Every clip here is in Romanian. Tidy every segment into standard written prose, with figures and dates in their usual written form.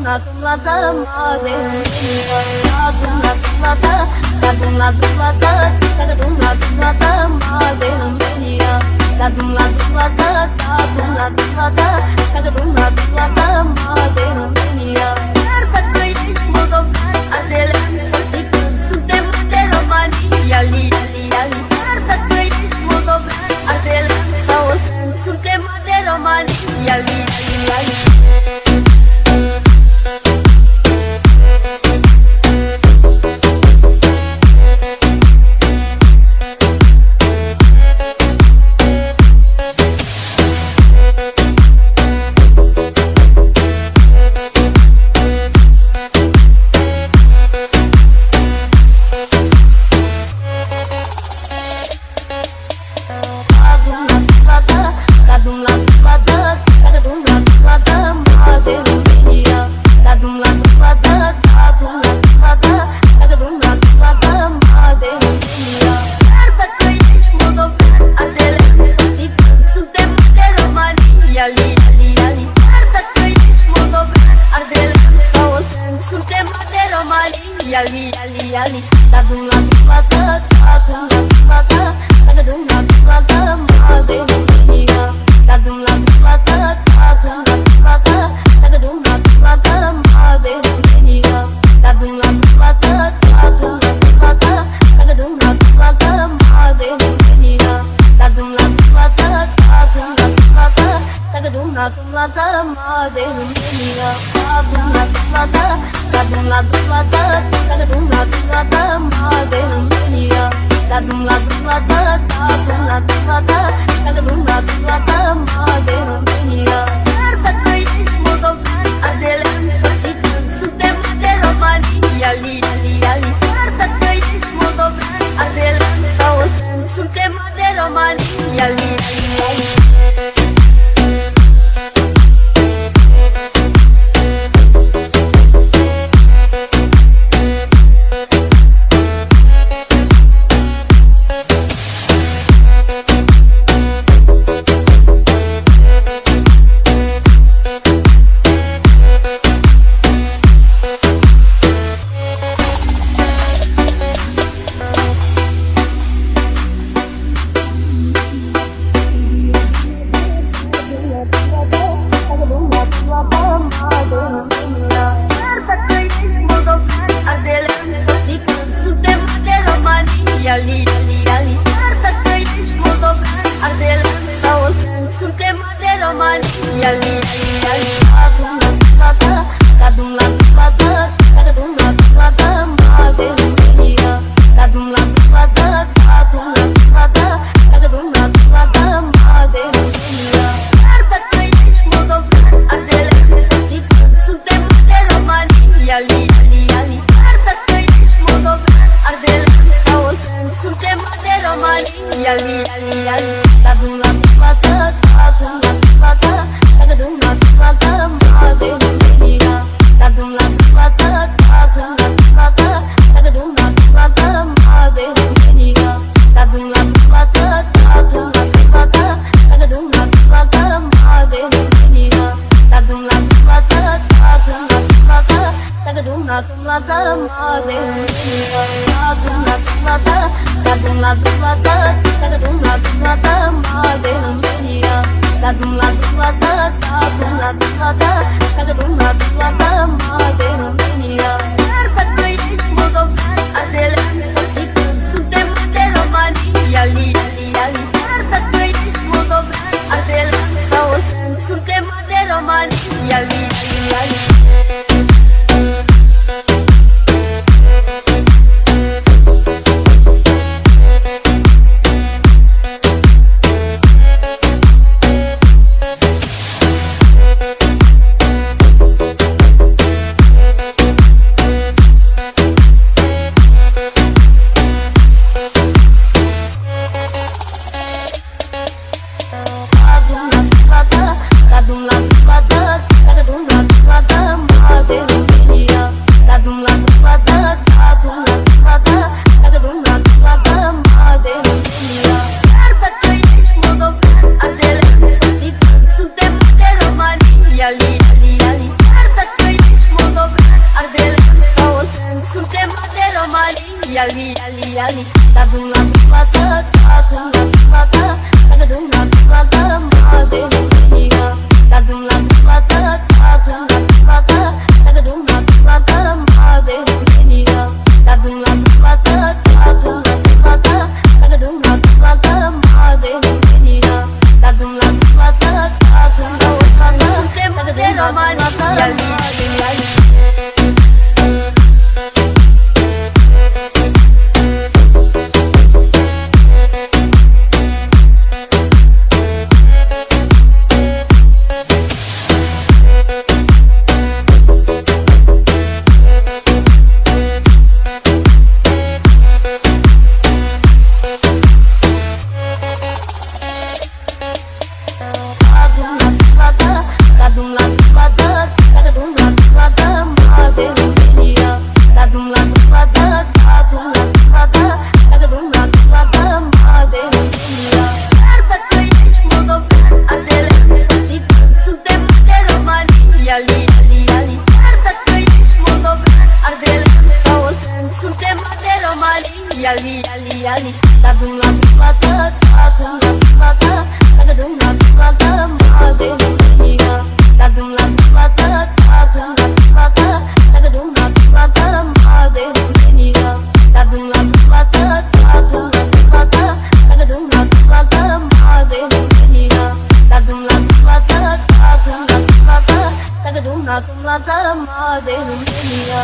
Suntem de România, yali yali yali ta dum la ta ta dum la ta ma de ni ga ta dum la ta ta dum la ta ma de ni ga ta dum la ta ta dum la ta ma de ni ga ta dum la ta te romani yali yali yali yali yali ta dum la ta ta dum la ta ma de ni ga ta dum la ta ta dum la ta ma de ni ga ta dum la ta ta dum la ma de ni ga ta dum la ta ta dum la ma de ni ga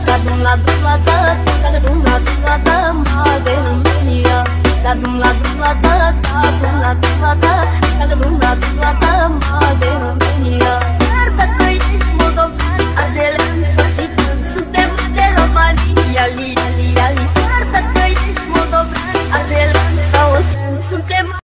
ta dum la ta ta dum la ta